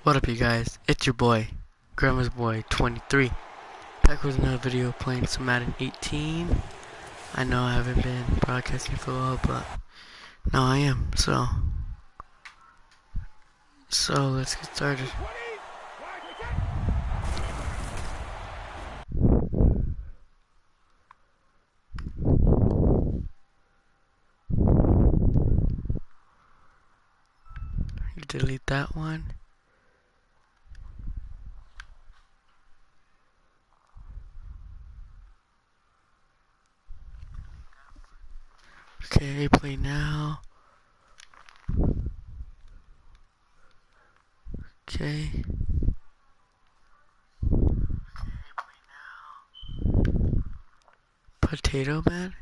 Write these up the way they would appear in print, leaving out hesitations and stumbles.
What up, you guys? It's your boy, Grandma's Boy 23, back with another video playing some Madden 18. I know I haven't been broadcasting for a while, but now I am. So let's get started. Delete that one. Okay, play now. Okay. Potato Man?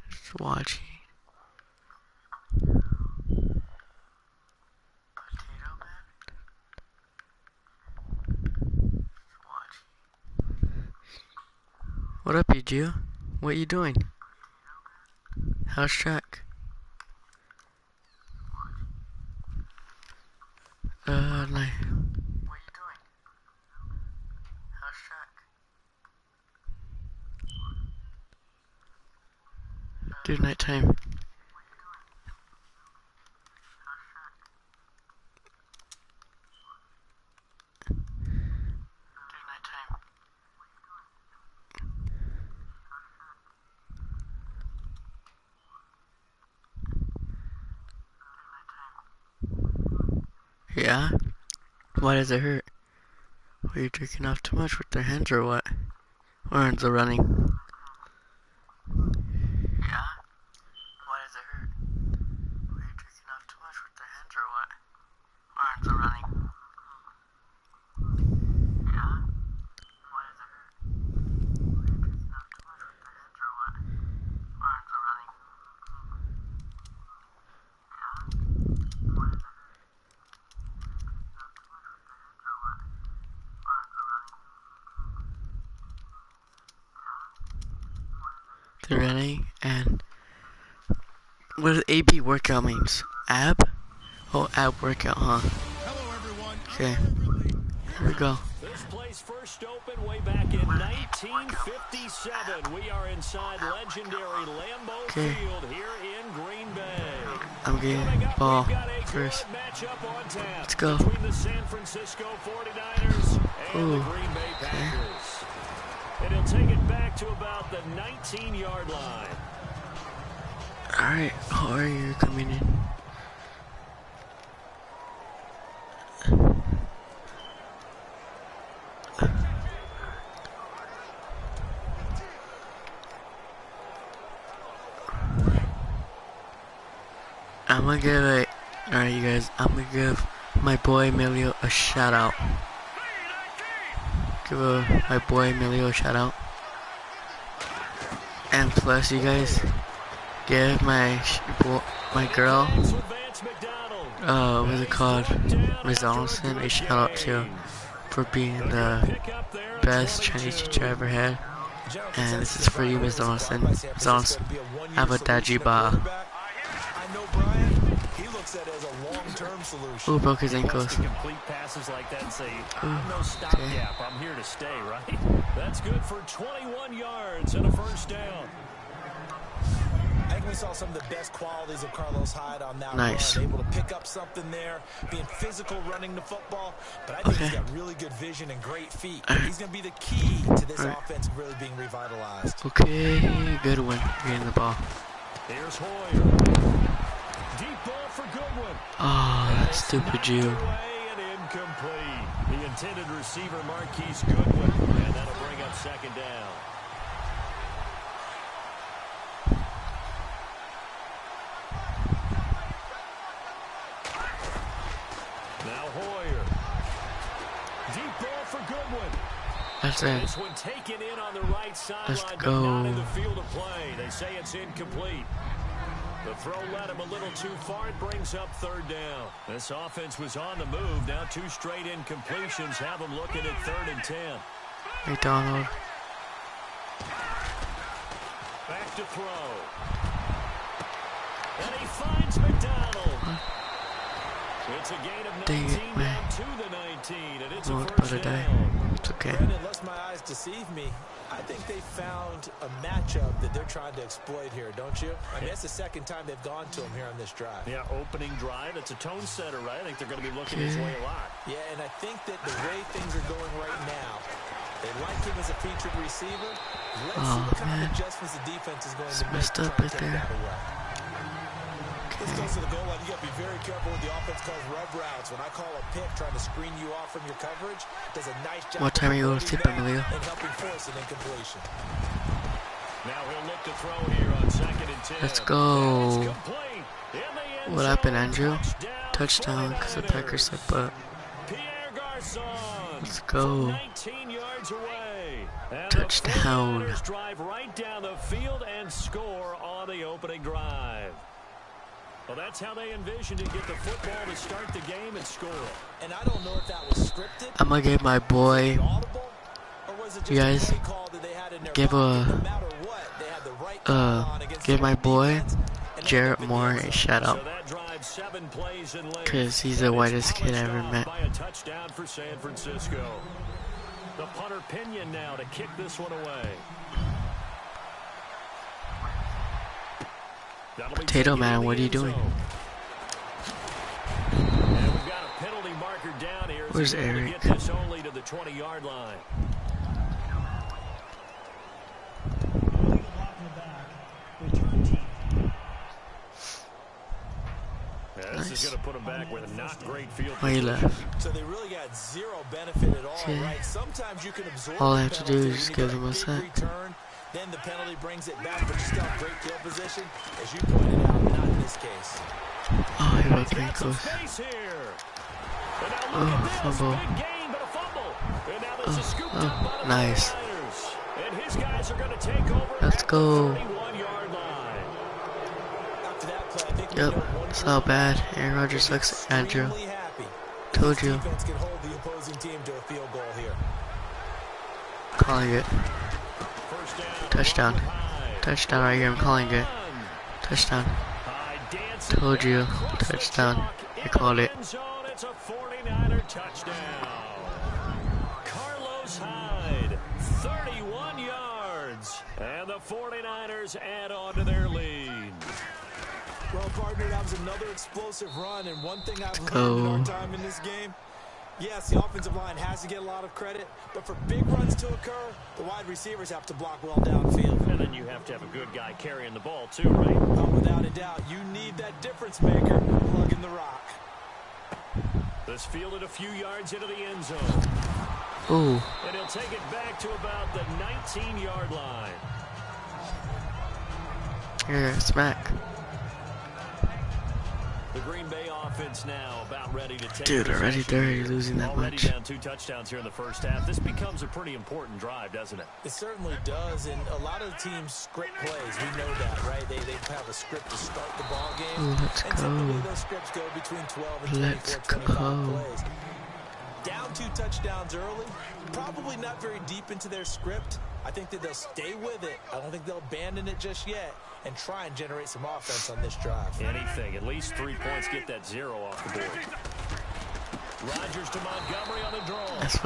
Just watching. What up, you Jew? What you doing? How's track? Like. What you doing? How's track? Dude, nighttime. Yeah? Why does it hurt? Were you jerking off too much with their hands or what? Arms are running. Yeah? Why does it hurt? Were you jerking off too much with their hands or what? Arms are running. Yeah? Why does it hurt? Were you jerking off too much with their hands or what? Arms are running. Yeah? Why does it hurt? They're running, and what does AB workout means? Ab? Oh, ab workout, huh? Okay, here we go. This place first opened way back in 1957. We are inside legendary Lambeau Field here in Green Bay. I'm getting ball first. Let's go. Between the San Francisco 49ers and the Green Bay Packers. And he'll take it back to about the 19-yard line. Alright, how are you coming in? I'm gonna give it. Alright, you guys, I'm gonna give my boy Emilio a shout out. Give my boy Emilio a shout out. And plus, you guys, give my girl, what's it called, Miss Donaldson, a shout out too, for being the best Chinese teacher I ever had. And this is for you, Miss Donaldson. Miss Donaldson, have a daji ba. Ooh, broke his ankles. Complete passes like that and say, I'm no stopgap. I'm here to stay, right? That's good for 21 yards and a first down. I think we saw some of the best qualities of Carlos Hyde on that run. Able to pick up something there, being physical running the football, but I think he's got really good vision and great feet. He's going to be the key to this offense really being revitalized. Okay, good one. Getting the ball. Here's Hoyer. Deep ball for Goodwin. Oh, that stupid Jew. And incomplete. The intended receiver, Marquise Goodwin, and that'll bring up second down. Now Hoyer. Deep ball for Goodwin. That's it. This one taken in on the right sideline, Let's but go. not in the field of play. They say it's incomplete. The throw led him a little too far. It brings up third down. This offense was on the move. Now two straight incompletions have them looking at 3rd and 10. McDonald. Back to throw. And he finds McDonald. It's a gain of Dang 19 it, man. down to the 19, and it's a Won't first put it die. down. It's okay. Brandon, unless my eyes deceive me, I think they found a matchup that they're trying to exploit here, don't you? I mean, that's the second time they've gone to him here on this drive. Yeah, opening drive. It's a tone setter, right? I think they're going to be looking his way a lot. Yeah, and I think that the way things are going right now, they like him as a featured receiver. Let's see what kind of adjustments the defense is going to make messed to up try right and take there. that away. This goes to the goal line. You got to be very careful when the offense calls rub routes. When I call a pick trying to screen you off from your coverage, does a nice job. What time are you going to sleep, Emilio? And helping force an incompletion. Now he'll look to throw here on 2nd and 10. Let's go. What happened, Andrew? Touchdown, because the Packers said, but let's go. 19 yards away. And Touchdown. The 49ers drive right down the field and score on the opening drive. Well, that's how they envisioned to get the football to start the game and score. And I don't know if that was scripted. I'm gonna give my boy, you guys, give my boy Jarrett Moore a shout out, cause he's the whitest kid I ever met. By a touchdown for San Francisco. The punter Pinion now to kick this one away. Potato Man, what are you doing? And we've got a penalty marker down here. Where's Eric? Get this only to the 20-yard line. This is going to put him back with a not great field. Why you left? So they really got zero benefit at all, right? Sometimes you can absorb all I have to do is just give them a set. Return, then the penalty brings it back, but you still have great field position. As you pointed out, not in this case. Oh, he broke ankles. Oh, fumble. Oh, nice. And his guys are going to take over. Let's go. Yep, it's not bad. Aaron Rodgers sucks, Andrew. Told you. Calling it. Touchdown. Touchdown right here, I'm calling it. Touchdown. Told you. Touchdown. I called it. It's a 49er touchdown. Carlos Hyde, 31 yards. And the 49ers add on to their lead. Well, partner, that was another explosive run, and one thing I've learned in our time in this game, yes, the offensive line has to get a lot of credit, but for big runs to occur, the wide receivers have to block well downfield. And then you have to have a good guy carrying the ball, too, right? Oh, without a doubt, you need that difference maker plugging the rock. This fielded a few yards into the end zone. Ooh. And he'll take it back to about the 19-yard line. Here, smack. The Green Bay offense now about ready to take. Dude, already they're losing that already much. Down 2 touchdowns here in the first half. This becomes a pretty important drive, doesn't it? It certainly does, and a lot of teams script plays. We know that, right? They have a script to start the ball game. Ooh, let's and typically go. those scripts go between 12 and 24, 25 plays. Down 2 touchdowns early, probably not very deep into their script. I think that they'll stay with it. I don't think they'll abandon it just yet and try and generate some offense on this drive. Anything. At least 3 points, get that 0 off the board. Rodgers to Montgomery on the draw. That's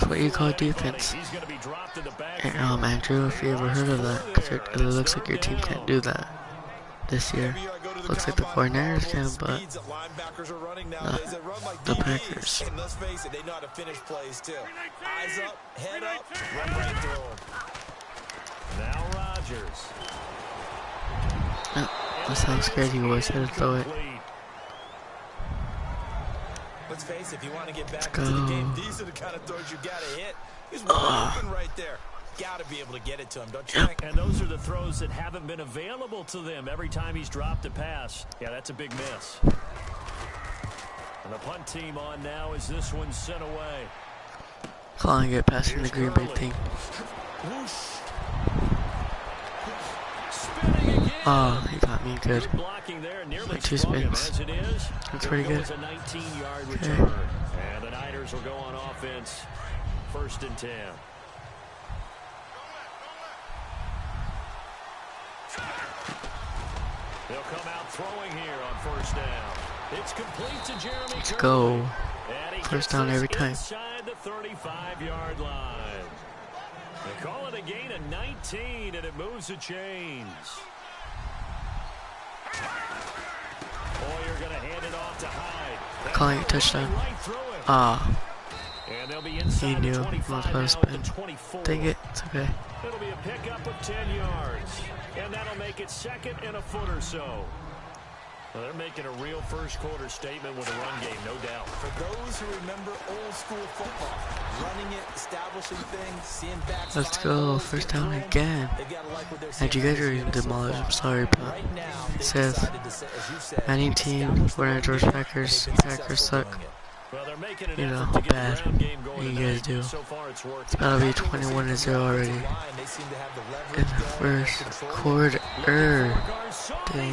what you call defense. He's going to be dropped in the back. And, Andrew, if you ever heard of that, because it looks like your team can't do that this year. Looks like the 49ers can, but the Packers. And let's face it, they know how to finish plays too. Eyes up, head up, run right through them. Now Rodgers. That's how scared he was. Had to throw it. Let's face it, if you want to get back into the game, these are the kind of throws you got to hit. He's wide open right there. Got to be able to get it to him, don't you think? And those are the throws that haven't been available to them every time he's dropped a pass. Yeah, that's a big miss. And the punt team on now as this one's sent away. Calling it, passing the Green Bay thing. Oh, he got me good. Like 2 spins. That's pretty good. A 19-yard return. And the Niners will go on offense. 1st and 10. They'll come out throwing here on 1st down. It's complete to Jeremy Let's Curley. go. And he First gets down this every time. inside the 35-yard line. They call it a gain of 19, and it moves the chains. Oh, you're going to hand it off to Hyde. Calling it touchdown. Right, and they'll be he inside knew the I was 25 supposed now to at the spin. 24. Dang it, it's okay. It'll be a pickup of 10 yards. And that'll make it second and a foot or so. Well, they're making a real first quarter statement with a run game, no doubt. For those who remember old school football, running it, establishing things, seeing backs. Let's go, first down again. And you guys are getting demolished, I'm sorry, but it says Madden team, we're George Packers, Packers suck. Well, they're making an You know, effort to get bad. the ground game going You tonight. guys do. So far it's worked. It's about to be 21-0 already. In the first quarter. Dang.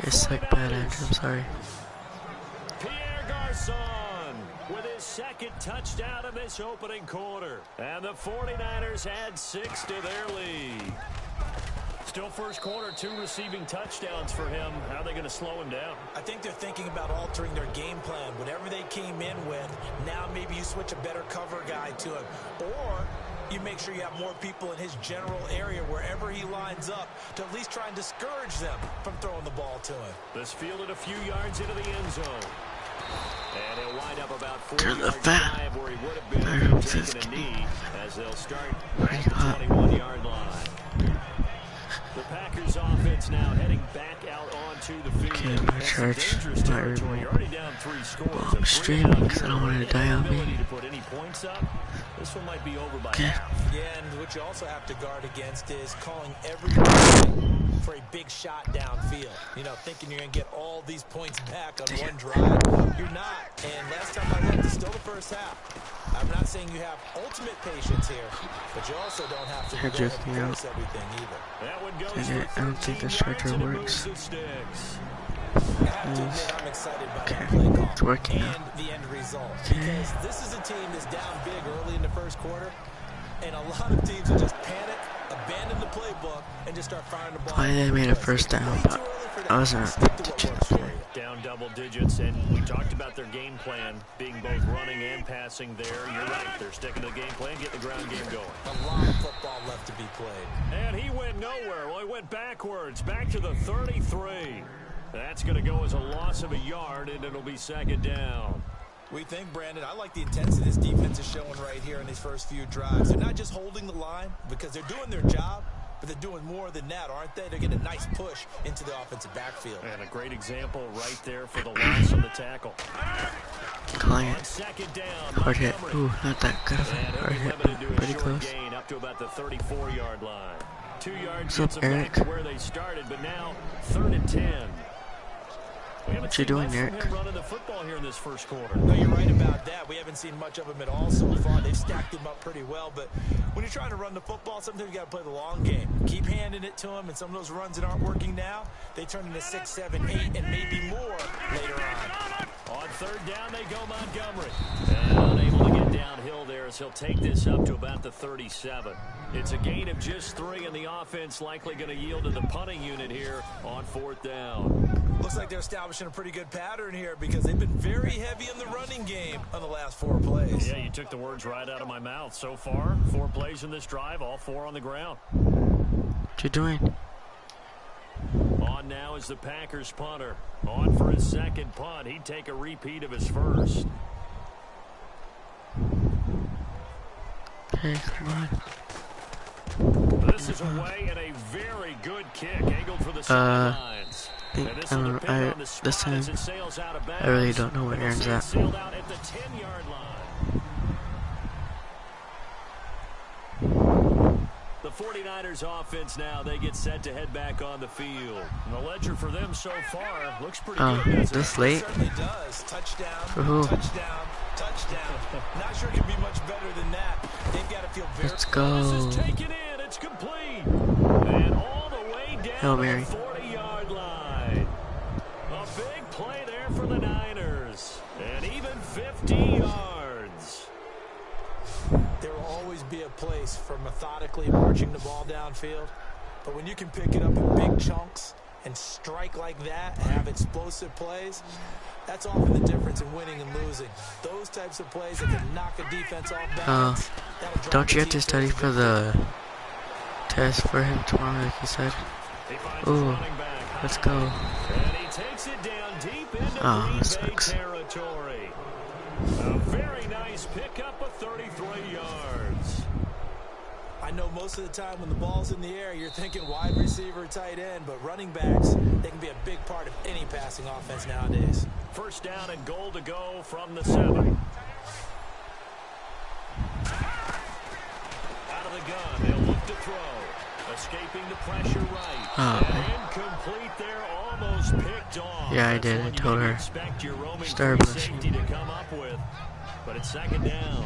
You suck bad, Andrew, I'm sorry. Pierre Garçon with his second touchdown of this opening quarter. And the 49ers add 6 to their lead. Still first quarter, 2 receiving touchdowns for him. How are they going to slow him down? I think they're thinking about altering their game plan. Whatever they came in with, now maybe you switch a better cover guy to him. Or you make sure you have more people in his general area wherever he lines up to at least try and discourage them from throwing the ball to him. This fielded a few yards into the end zone. And he'll wind up about 4 To the yards fat. shy of where he would have been if he'd taken a knee as they'll start at the 21-yard line. The Packers offense now heading back out onto the field. Okay, I'm gonna charge Dangerous my territory. You're already down 3 scores. Well, I'm streaming because I don't want it to die on me. To put any points up. This one might be over by Okay. half. Yeah, and what you also have to guard against is calling every play for a big shot downfield. You know, thinking you're going to get all these points back on one drive. You're not. And last time I looked, it's still the first half. I'm not saying you have ultimate patience here, but you also don't have to go ahead and force everything either. That one goes Okay, I don't think the stretcher works. I have to admit, I'm excited by that play call It's working and the end result. Because this is a team that's down big early in the first quarter, and a lot of teams will just panic, abandon the playbook, and just start firing the ball. Why they made a first down, but I wasn't teaching the play. Down double digits, and we talked about their game plan being both running and passing there. You're right. They're sticking to the game plan, getting the ground game going. A lot of football left to be played. And he went nowhere. Well, he went backwards, back to the 33. That's going to go as a loss of a yard, and it'll be second down. We think, Brandon, I like the intensity this defense is showing right here in these first few drives. They're not just holding the line because they're doing their job, but they're doing more than that, aren't they? They're getting a nice push into the offensive backfield. And a great example right there for the loss of the tackle. Client. Second down. Hard hit. Ooh, not that good of a hard hit, but pretty close. Gain up to about the 34-yard line. 2 yards What's up, Eric? back to where they started, but now 3rd and 10. What you doing, Eric? Running the football here in this first quarter. No, you're right about that. We haven't seen much of them at all so far. They've stacked them up pretty well, but when you're trying to run the football, sometimes you got to play the long game. Keep handing it to them, and some of those runs that aren't working now, they turn into 6, 7, 8, and maybe more later on. On 3rd down, they go Montgomery. And unable to get downhill there as he'll take this up to about the 37. It's a gain of just 3, and the offense likely going to yield to the punting unit here on 4th down. Looks like they're establishing a pretty good pattern here because they've been very heavy in the running game on the last 4 plays. Yeah, you took the words right out of my mouth. So far, 4 plays in this drive, all 4 on the ground. What you doing? On now is the Packers punter. On for his second punt. He'd take a repeat of his first. Okay, come on. This is away and a very good kick. Angled for the sidelines. This time, I really don't know where Aaron's at. Sailed out at the 10-yard line. The 49ers offense now, they get set to head back on the field. And the ledger for them so far looks pretty good. This late? Certainly does. Touchdown, For who? touchdown, touchdown. Not sure it can be much better than that. They've got to feel very... Let's go. This is taken in. It's complete. And all the way Hail down Mary. the 40-yard line. A big play there for the Niners. And even 50 yards. There will always be a place for methodically marching the ball downfield. But when you can pick it up in big chunks and strike like that, have explosive plays, that's often the difference in winning and losing. Those types of plays that can knock a defense off balance. Don't you have to study for the test for him tomorrow, like you said? Ooh, let's go. And he takes it down deep into Green Bay territory. A very nice pickup of 33 yards. I know most of the time when the ball's in the air, you're thinking wide receiver, tight end, but running backs, they can be a big part of any passing offense nowadays. First down and goal to go from the 7. Out of the gun, they'll look to throw. Escaping the pressure right. And incomplete there, almost picked off. Yeah, I did. I told her. Start safety to come up with, but it's second down.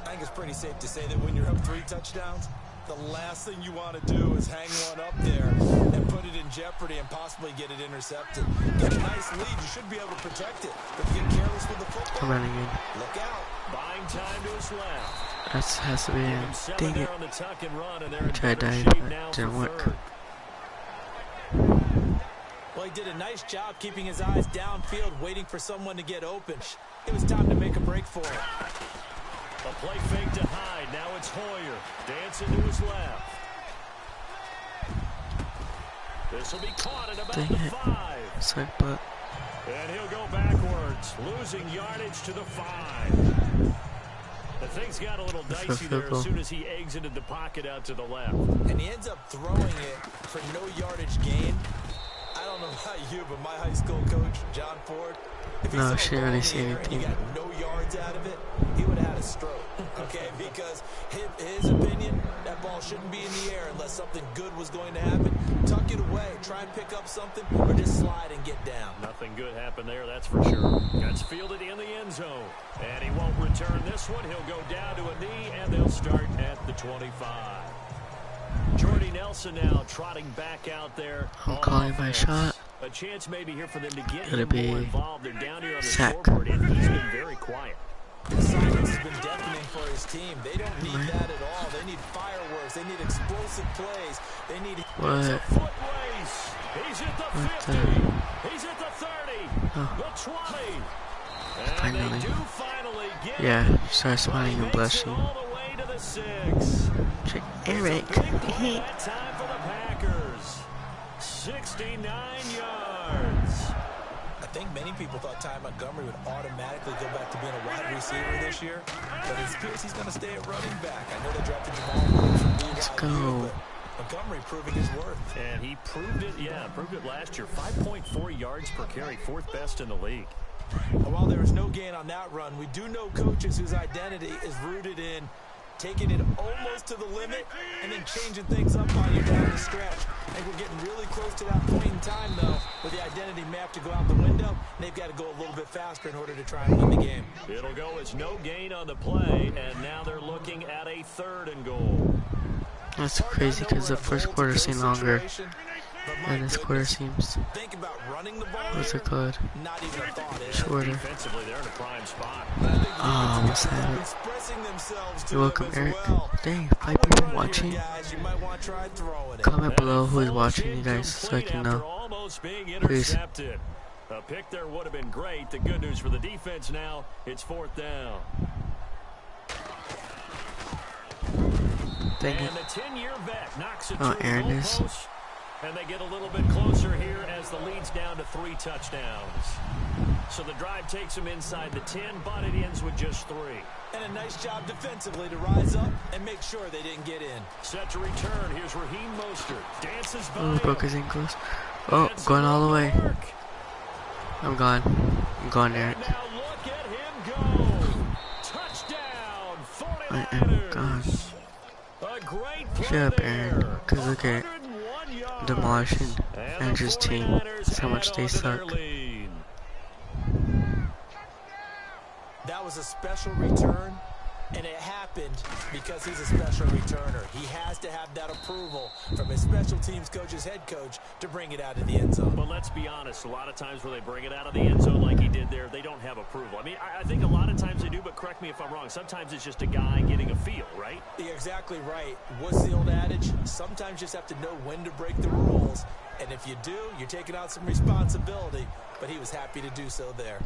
I think it's pretty safe to say that when you're up 3 touchdowns, the last thing you want to do is hang one up there and put it in jeopardy and possibly get it intercepted. Get a nice lead, you should be able to protect it. But if you get careless with the football, I'm running in. Look out. Buying time to his left. That has to be in. Dang it. On the tuck and run, and I tried that, but it didn't work. Well, he did a nice job keeping his eyes downfield, waiting for someone to get open. It was time to make a break for it. A play fake to Hyde. Now it's Hoyer. Dancing to his left. This will be caught at about the 5. Sorry, but and he'll go backwards, losing yardage to the 5. The things got a little dicey there as soon as he exited the pocket out to the left. And he ends up throwing it for no yardage gain. I don't know about you, but my high school coach, John Ford, if he she didn't really see anything. He got no yards out of it, he would have had a stroke, okay? Because his opinion, that ball shouldn't be in the air unless something good was going to happen. Tuck it away, try and pick up something, or just slide and get down. Nothing good happened there, that's for sure. Gets fielded in the end zone. And he won't return this one. He'll go down to a knee, and they'll start at the 25. Jordy Nelson now trotting back out there. I'm calling my shot. A chance maybe here for them to get It'll him be more involved. They're down here on the sack. scoreboard, and he's been very quiet. The silence has been deafening for his team. They don't need that at all. They need fireworks. They need explosive plays. They need... It's a foot race. He's at the 50. He's at the 30. The 20. And they do finally get start smiling and blushing. All the way to the 6. Eric. That time for the Packers. 69 yards. I think many people thought Ty Montgomery would automatically go back to being a wide receiver this year, but it appears he's going to stay at running back. I know they drafted Jamal Williams from BYU. Let's go. Montgomery proving his worth. And he proved it, proved it last year. 5.4 yards per carry, 4th best in the league. While there was no gain on that run, we do know coaches whose identity is rooted in taking it almost to the limit and then changing things up on you down the stretch. I think we're getting really close to that point in time, though, where the identity may have to go out the window, and they've got to go a little bit faster in order to try and win the game. It'll go as no gain on the play, and now they're looking at a 3rd and goal. That's crazy because the first quarter seemed longer, and this quarter seems, what's it called, shorter. Defensively, they're in a prime spot. Oh, almost had it. You're welcome, Eric. Dang, 5 people watching. Comment below who is watching, you guys, so I can know. Please. A pick there would have been great. The good news for the defense now, it's 4th down. Dang it. And the 10-year vet knocks it Oh, through Aaron the is. goalpost. And they get a little bit closer here as the lead's down to 3 touchdowns. So the drive takes them inside the 10, but it ends with just 3. And a nice job defensively to rise up and make sure they didn't get in. Set to return. Here's Raheem Mostert. Dances by. Oh, broke his ankles. Oh, going all the way. I'm gone. I'm gone, Eric. Now look at him go. Touchdown, 49ers. I am gone. A great play Shut up, there. Aaron. Because look at demolishing Andrew's team. That's how much they suck. That was a special return, and it happened because he's a special returner. He has to have that approval from his special teams coach's head coach to bring it out of the end zone. But let's be honest, a lot of times when they bring it out of the end zone like he did there, they don't have approval. I mean, I think a lot of times they do, but correct me if I'm wrong. Sometimes it's just a guy getting a feel, right? You're exactly right. What's the old adage? Sometimes you just have to know when to break the rules And if you do, you're taking out some responsibility. But he was happy to do so there.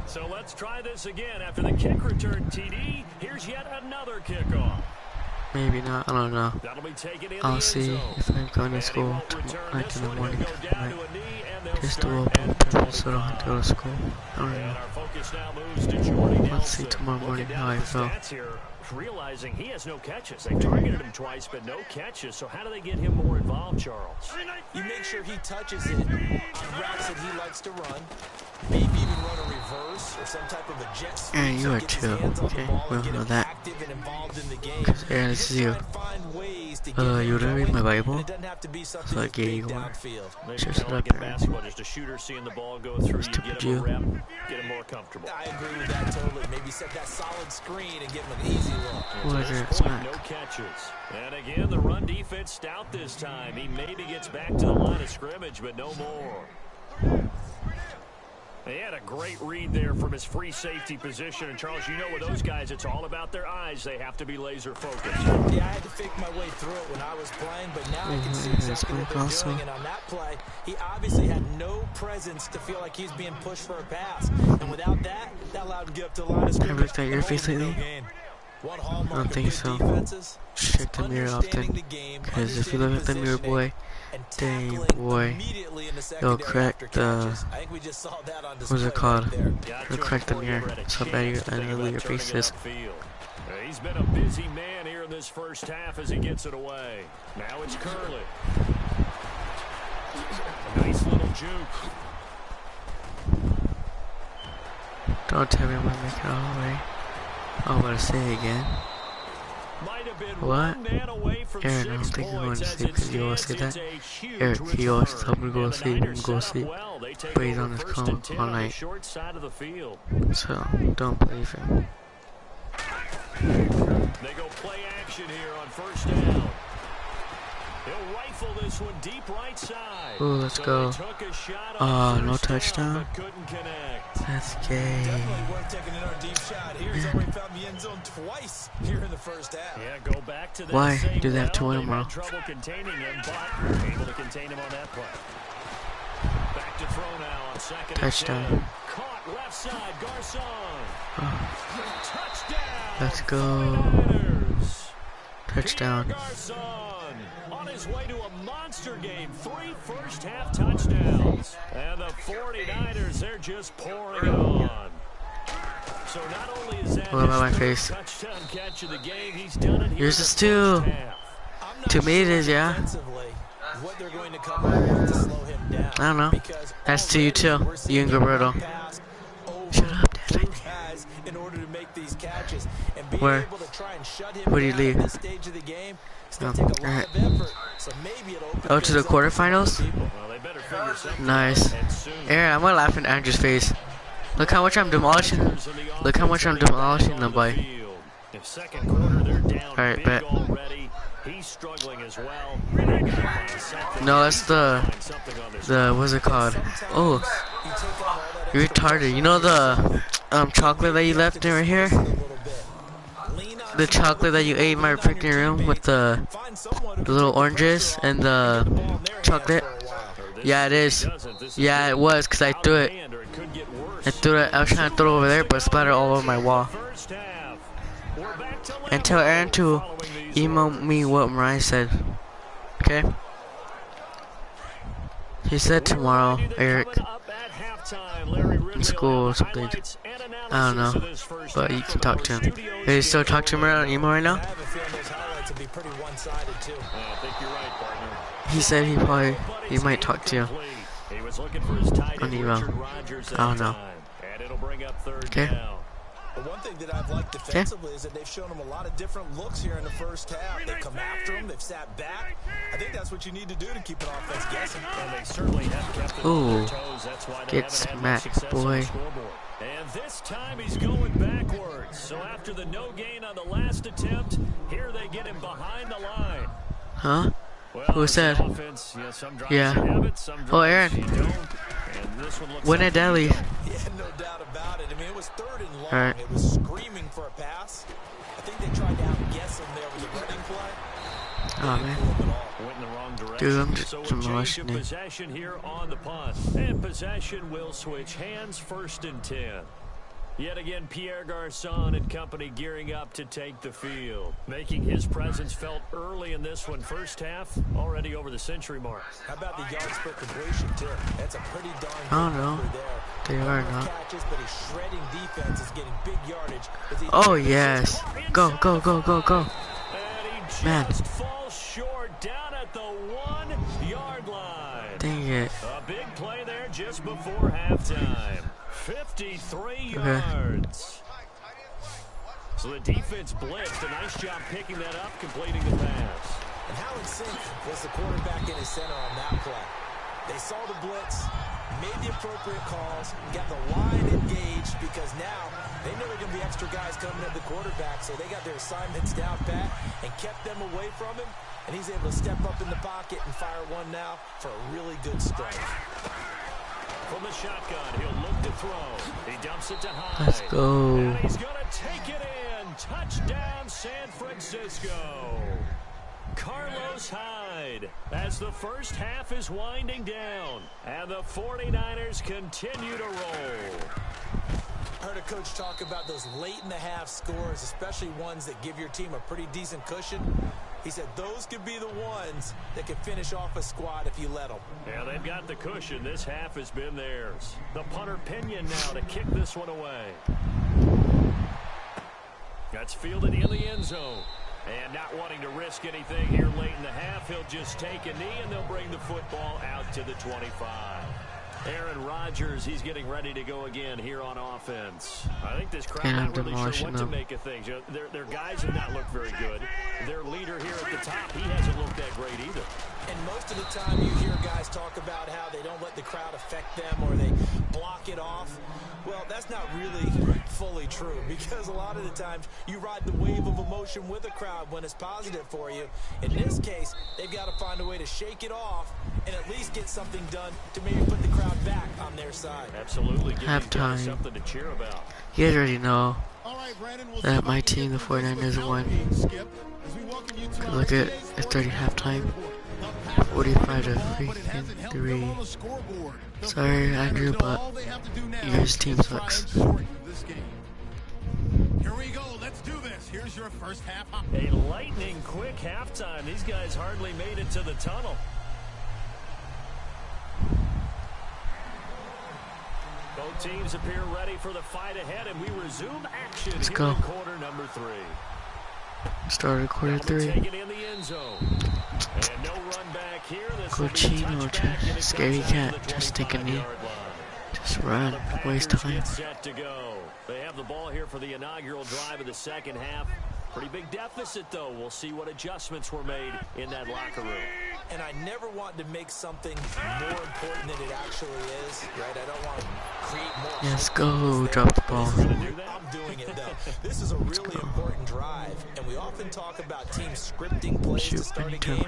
So let's try this again. After the kick return TD, here's yet another kickoff. Maybe not, I don't know. That'll be taken in I'll the see end zone. if I'm going to school tonight in the morning. Just do a so I don't have to go to school. I don't know. Let's see tomorrow morning how I feel. Realizing he has no catches. They've targeted him twice, but no catches. So how do they get him more involved, Charles? You make sure he touches it on routes that he likes to run. Maybe even run a reverse or some type of a jet sweep. Aaron, you are too. Okay, we don't know that. Because Aaron, this is you. You didn't read my Bible? So I gave you one. Shut it up, Aaron. Just a shooter seeing the ball go through. You get him a rep, get him more comfortable. I agree with that totally. Maybe set that solid screen and give him an easy look. What is it? Smack. No catches. And again, the run defense stout this time. He maybe gets back to the line of scrimmage, but no more. He had a great read there from his free safety position. And, Charles, you know with those guys, it's all about their eyes. They have to be laser focused. Yeah, I had to fake my way through it when I was playing, but now I can see exactly what they're doing. And on that play, he obviously had no presence to feel like he's being pushed for a pass. And without that, that allowed him to get up to the line of scrimmage. Have you looked at your face lately? I don't think so. Check the mirror often. Because if you look at the mirror, boy, dang, boy, it'll crack the, what's it called? It'll crack the mirror. So bad your face is. He's been a busy man here in this first half as he gets it away. Now it's Curley. A nice little juke. Don't tell me I'm gonna make it all the way. I'm gonna say it again. What? Aaron, I don't think you're going to sleep because you always say that. Eric, he always tells me to go to sleep and go to sleep. But he's on his phone all night. So, don't believe him. They go play action here on first down. He'll rifle this one deep right side. Ooh, let's go. Oh, no touchdown? That's gay. Definitely worth taking in our deep shot. Here's already found the end zone twice here in the first half. Yeah, go back to that. Why do they have to win tomorrow? Trouble containing him, but able to contain him on that play. Back to throw now on second. Touchdown. Caught left side, Garcon. Touchdown. Let's go. Touchdown. On his way to a monster game, 3 first-half touchdowns. And the 49ers, they're just pouring it on. So not only is that what about my face? Touchdown catch of the game, he's done it. Yours is too. To me it is, yeah. What they're going to come up with to slow him down. I don't know. That's to you too. You and Gilberto. Shut up, Dad. In order to make these catches and be Where? able to try and shut him Where do you down at leave? this stage of the game, it's going to take a lot of effort. So maybe it'll open to the quarterfinals? Nice. Aaron, I'm gonna laugh in Andrew's face. Look how much I'm demolishing. Look how much I'm demolishing them, boy. Alright, bet. He's struggling as well. No, that's the what's it called? Oh, you're retarded. You know the chocolate that you left in right here? The chocolate that you ate in my freaking room with the little oranges and the chocolate? Yeah, it is. Yeah, it was, because I threw it. I was trying to throw it over there, but it splattered all over my wall. And tell Aaron to email me what Mariah said. Okay? He said tomorrow, Eric, in school or something. I don't know, but you can talk to him. Are you still talk to him on email right now? He said he might talk to you on email. I don't know. Okay? But one thing that I've liked defensively is that they've shown him a lot of different looks here in the first half. They've come after him, they've sat back. I think that's what you need to do to keep an offense guessing. And they certainly have kept them on their toes. That's why they get smacked, boy. And this time he's going backwards. So after the no gain on the last attempt, here they get him behind the line. Huh? Well, who said? Offense, yeah. Oh, Aaron. And this one looks Win like at Delhi. Yeah, no doubt about it. I mean, it was 3rd and long. Right. It was screaming for a pass. I think they tried to outguess him there with the running play. Oh man. Went in the wrong direction. Dude, I'm just so a change watching of it. possession here on the punt. And possession will switch hands, 1st and 10. Yet again, Pierre Garçon and company gearing up to take the field. Making his presence felt early in this one. First half, already over the century mark. How about the yards per completion, too? That's a pretty darn good I don't know. number there. They are not. Catches, but his shredding defense is getting big yardage. Oh yes. Go, go, go, go, go. And he Man. just falls short down at the 1-yard line. Dang it. A big play there just before halftime. 53 yards. So the defense blitzed. A nice job picking that up, completing the pass. And how in sync was the quarterback in his center on that play? They saw the blitz, made the appropriate calls, got the line engaged because now they know there are going to be extra guys coming at the quarterback, so they got their assignments down pat and kept them away from him, and he's able to step up in the pocket and fire one now for a really good strike. From the shotgun, he'll look to throw. He dumps it to Hyde. Let's go. And he's going to take it in. Touchdown, San Francisco. Carlos Hyde as the first half is winding down. And the 49ers continue to roll. I heard a coach talk about those late-in-the-half scores, especially ones that give your team a pretty decent cushion. He said those could be the ones that could finish off a squad if you let them. Yeah, they've got the cushion. This half has been theirs. The punter Pinion now to kick this one away. That's fielded in the end zone. And not wanting to risk anything here late in the half, he'll just take a knee and they'll bring the football out to the 25. Aaron Rodgers, he's getting ready to go again here on offense. I think this crowd not really sure what to make of things. You know, their guys have not looked very good. Their leader here at the top, he hasn't looked that great either. And most of the time you hear guys talk about how they don't let the crowd affect them or they block it off. Well, that's not really fully true because a lot of the times you ride the wave of emotion with a crowd when it's positive for you. In this case, they've got to find a way to shake it off and at least get something done to maybe put the crowd back on their side. Absolutely. Halftime. Something to cheer about. You guys already know that my team, the 49ers, won. Look at it's 30 halftime. 45 to freaking 3. Sorry, Andrew, but your team sucks. Here we go. Let's do this. Here's your first half. A lightning quick halftime. These guys hardly made it to the tunnel. Both teams appear ready for the fight ahead, and we resume action Let's here go. in quarter number 3. Started quarter 3. Take it in the end zone. And no run back here. This will be a Cochino, touchback, and it scary comes out cat, to the just take a knee. 25-yard line. Just run, waste Packers time. get set to go. They have the ball here for the inaugural drive of the second half. Pretty big deficit, though. We'll see what adjustments were made in that locker room. And I never want to make something more important than it actually is, right? I don't want to create more. Let's go, drop the ball. I'm doing it, though. This is a really important drive, and we often talk about teams scripting plays to start a game.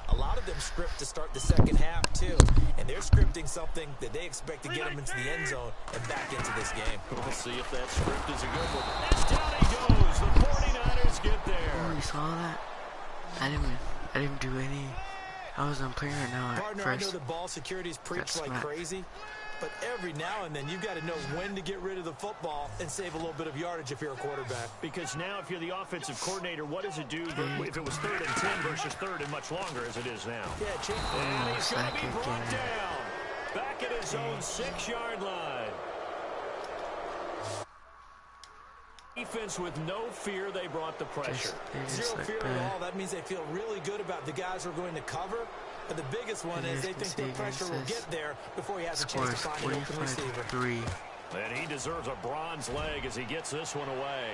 A lot of them script to start the second half, too, and they're scripting something that they expect to get them into the end zone and back into this game. We'll see if that script is a good one. And down he goes. The 49ers get there. Oh, you saw that? I didn't do any. I was on player now at Partner, I know first. the ball security's preached like crazy, but every now and then you've got to know when to get rid of the football and save a little bit of yardage if you're a quarterback. Because now if you're the offensive coordinator, what does it do if it was 3rd and 10 versus 3rd and much longer as it is now? Yeah, Jake. And he's going to be brought down. Back at his own 6-yard line. Defense with no fear, they brought the pressure. Zero fear at all. That means they feel really good about the guys who are going to cover. But the biggest one is they think their pressure will get there before he has a chance to find an open receiver. 3. And he deserves a bronze leg as he gets this one away.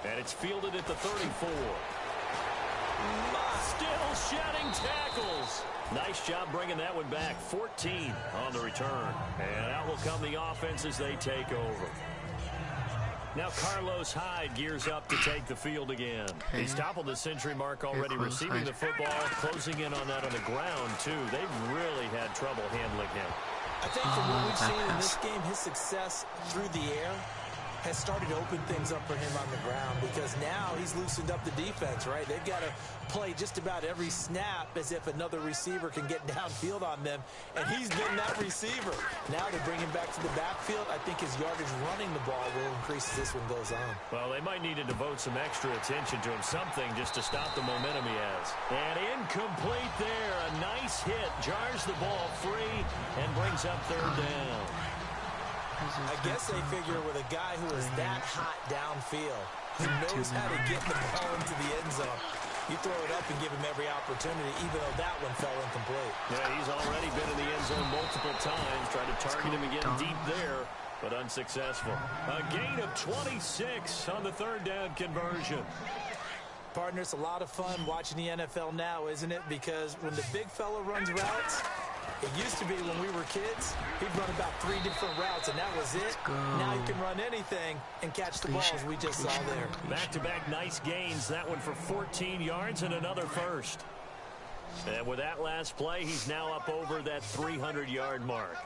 And it's fielded at the 34. Still shedding tackles. Nice job bringing that one back. 14 on the return. And out will come the offense as they take over. Now Carlos Hyde gears up to take the field again. Okay. He's toppled the century mark already, receiving the football, closing in on that on the ground, too. They've really had trouble handling him. I think from what we've seen in this game, his success through the air has started to open things up for him on the ground, because now he's loosened up the defense, right? They've got to play just about every snap as if another receiver can get downfield on them, and he's been that receiver. Now they bring him back to the backfield. I think his yardage running the ball will increase as this one goes on. Well, they might need to devote some extra attention to him, something just to stop the momentum he has. And incomplete there. A nice hit. Jars the ball free and brings up third down. I guess they figure with a guy who is that hot downfield, who knows how to get the ball into the end zone, you throw it up and give him every opportunity, even though that one fell incomplete. Yeah, he's already been in the end zone multiple times, trying to target him again deep there, but unsuccessful. A gain of 26 on the third down conversion. Partner, it's a lot of fun watching the NFL now, isn't it? Because when the big fella runs routes, it used to be when we were kids, he'd run about 3 different routes, and that was it. Now he can run anything and catch the balls we just saw there. Back-to-back nice gains. That one for 14 yards and another first. And with that last play, he's now up over that 300-yard mark.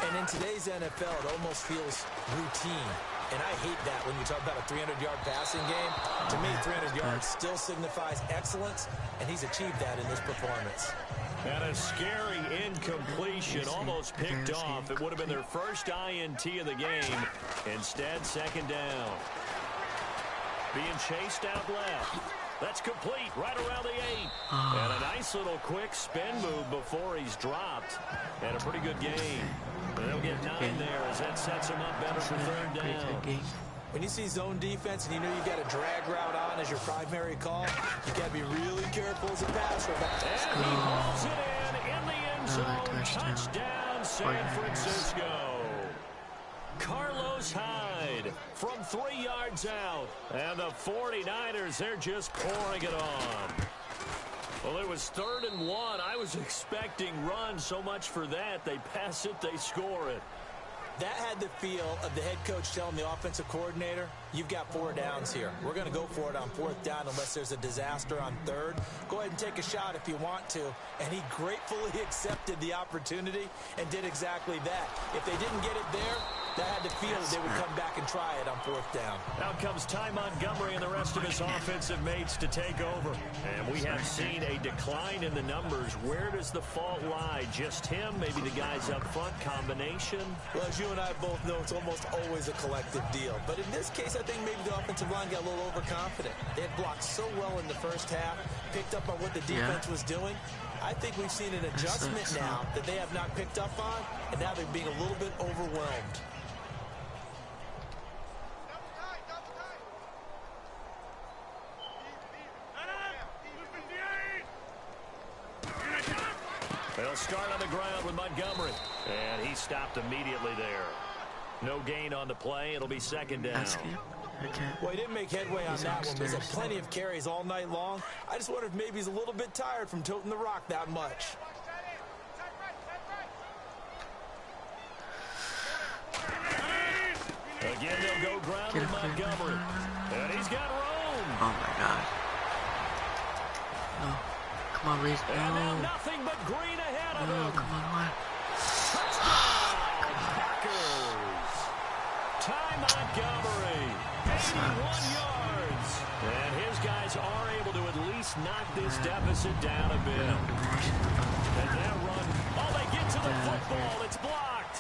And in today's NFL, it almost feels routine. And I hate that when you talk about a 300-yard passing game. To me, 300 yards still signifies excellence, and he's achieved that in this performance. And a scary incompletion, almost picked off. It would have been their first INT of the game. Instead, second down. Being chased out left. That's complete, right around the 8. And a nice little quick spin move before he's dropped. And a pretty good gain. They'll get 9 there as that sets him up better for third down. When you see zone defense and you know you've got a drag route on as your primary call, you've got to be really careful as a passer. And he hauls it in the end zone. Touchdown, San Francisco. Carlos Hyde from 3 yards out. And the 49ers, they're just pouring it on. Well, it was 3rd and 1. I was expecting run, so much for that. They pass it, they score it. That had the feel of the head coach telling the offensive coordinator, you've got 4 downs here. We're going to go for it on 4th down unless there's a disaster on 3rd. Go ahead and take a shot if you want to. And he gratefully accepted the opportunity and did exactly that. If they didn't get it there, that had the feel that they would come back and try it on 4th down. Out comes Ty Montgomery and the rest of his offensive mates to take over. And we have seen a decline in the numbers. Where does the fault lie? Just him? Maybe the guys up front? Combination? Well, as you and I both know, it's almost always a collective deal. But in this case, I think maybe the offensive line got a little overconfident. They had blocked so well in the first half, picked up on what the defense was doing. I think we've seen an adjustment now that they have not picked up on, and now they're being a little bit overwhelmed. They'll start on the ground with Montgomery. And he stopped immediately there. No gain on the play. It'll be second down. Well, he didn't make headway on that one. There's plenty of carries all night long. I just wonder if maybe he's a little bit tired from toting the rock that much. Again, they'll go ground with Montgomery. And he's got room. Oh, my God. No. Come on, Reese. And now nothing but green ahead of him. Come on. Touchdown, Packers. Ty Montgomery, 81 yards. And his guys are able to at least knock this deficit down a bit. And that run, they get to the football. It's blocked.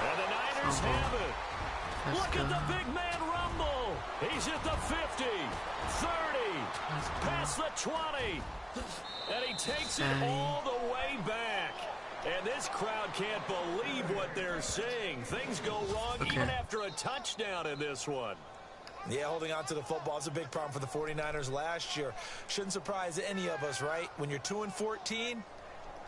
And the Niners have it. Look at the big man rumble. He's at the 50, 30, past the 20. And he takes it all the way back. And this crowd can't believe what they're seeing. Things go wrong even after a touchdown in this one. Yeah, holding on to the football is a big problem for the 49ers last year. Shouldn't surprise any of us, right? When you're 2-14,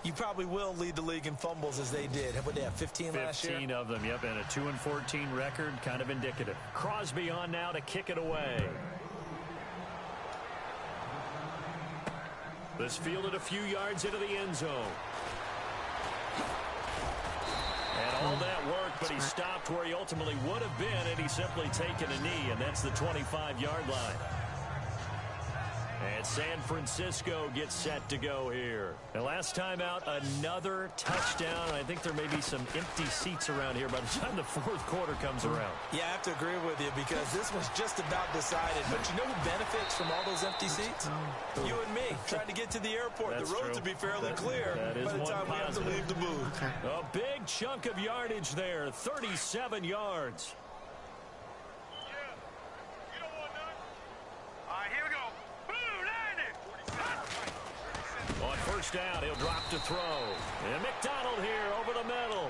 you probably will lead the league in fumbles as they did. What, they have 15 last year? 15 of them, yep, and a 2-14 record, kind of indicative. Crosby on now to kick it away. This fielded a few yards into the end zone. And all that work, but he stopped where he ultimately would have been, and he's simply taken a knee, and that's the 25-yard line. And San Francisco gets set to go here. And last time out, another touchdown. I think there may be some empty seats around here by the time the fourth quarter comes around. Yeah, I have to agree with you because this was just about decided. But you know who benefits from all those empty seats? You and me, trying to get to the airport. That's the roads true. will be fairly clear by the time we have to leave the booth. A big chunk of yardage there, 37 yards. On first down, he'll drop to throw. And McDonald here over the middle.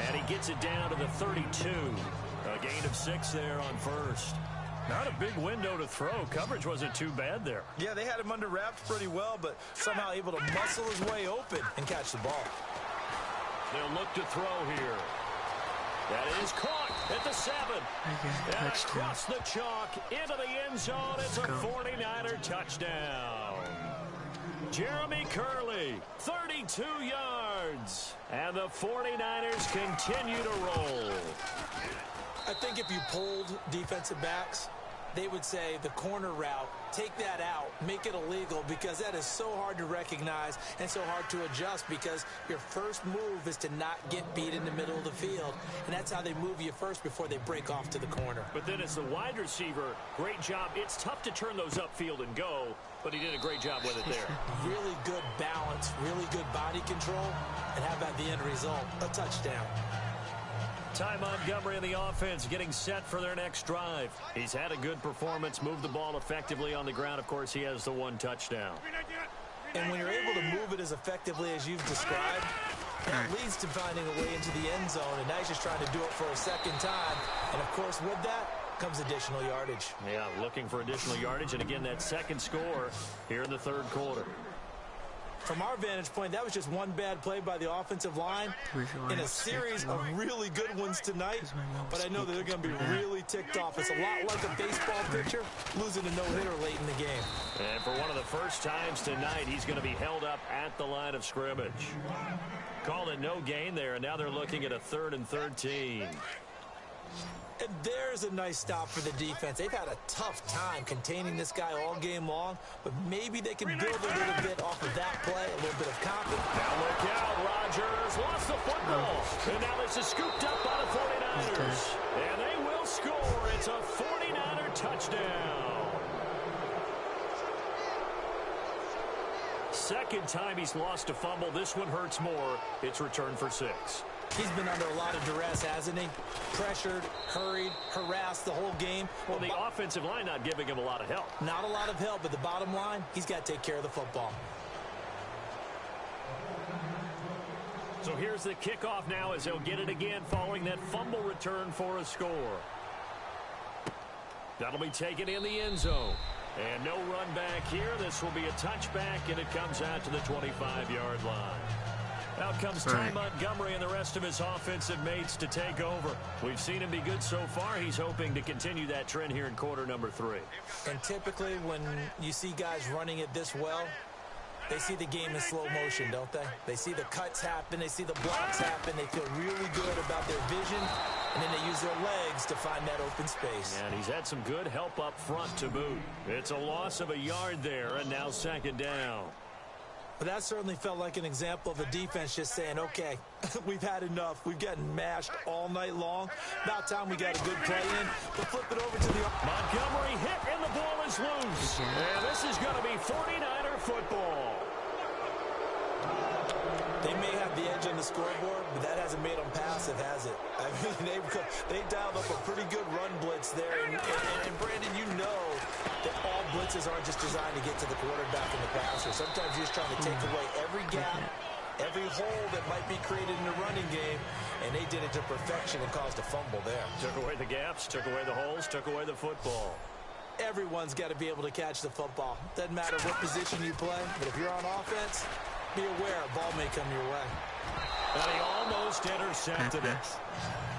And he gets it down to the 32. A gain of 6 there on first. Not a big window to throw. Coverage wasn't too bad there. Yeah, they had him under wraps pretty well, but somehow able to muscle his way open and catch the ball. They'll look to throw here. That is caught at the 7. And across the chalk into the end zone. It's a 49er touchdown. Jeremy Curley, 32 yards. And the 49ers continue to roll. I think if you pulled defensive backs, they would say the corner route, take that out, make it illegal, because that is so hard to recognize and so hard to adjust because your first move is to not get beat in the middle of the field. And that's how they move you first before they break off to the corner. But then as the wide receiver, great job. It's tough to turn those upfield and go, but he did a great job with it there. Really good balance, really good body control, and how about the end result? A touchdown. Ty Montgomery in the offense getting set for their next drive. He's had a good performance, moved the ball effectively on the ground. Of course, he has the 1 touchdown. And when you're able to move it as effectively as you've described, that leads to finding a way into the end zone. And now he's just trying to do it for a second time. And, of course, with that comes additional yardage. Yeah, looking for additional yardage. And, again, that second score here in the third quarter. From our vantage point, that was just one bad play by the offensive line in a series of really good ones tonight. But I know that they're going to be really ticked off. It's a lot like a baseball pitcher losing a no-hitter late in the game. And for one of the first times tonight, he's going to be held up at the line of scrimmage. Call it no gain there, and now they're looking at a 3rd and 13. And there's a nice stop for the defense. They've had a tough time containing this guy all game long, but maybe they can build a little bit off of that play, a little bit of confidence. Now look out, Rodgers lost the football. And now this is scooped up by the 49ers. And they will score. It's a 49er touchdown. Second time he's lost a fumble. This one hurts more. It's returned for 6. He's been under a lot of duress, hasn't he? Pressured, hurried, harassed the whole game. Well, the offensive line not giving him a lot of help. Not a lot of help, but the bottom line, he's got to take care of the football. So here's the kickoff now as they'll get it again following that fumble return for a score. That'll be taken in the end zone. And no run back here. This will be a touchback, and it comes out to the 25-yard line. Out comes Ty Montgomery and the rest of his offensive mates to take over. We've seen him be good so far. He's hoping to continue that trend here in quarter number 3. And typically when you see guys running it this well, they see the game in slow motion, don't they? They see the cuts happen. They see the blocks happen. They feel really good about their vision, and then they use their legs to find that open space. And he's had some good help up front to boot. It's a loss of a yard there, and now 2nd down. But that certainly felt like an example of the defense just saying, okay, we've had enough. We've gotten mashed all night long. About time we got a good play in. We'll flip it over to the... Montgomery hit, and the ball is loose. And this is going to be 49er football. They may have the edge on the scoreboard, but that hasn't made them passive, has it? I mean, they dialed up a pretty good run blitz there. And Brandon, you know that all blitzes aren't just designed to get to the quarterback and the passer. Sometimes you're just trying to take away every gap, every hole that might be created in the running game, and they did it to perfection and caused a fumble there. Took away the gaps, took away the holes, took away the football. Everyone's got to be able to catch the football. Doesn't matter what position you play, but if you're on offense, be aware a ball may come your way. And he almost intercepted it.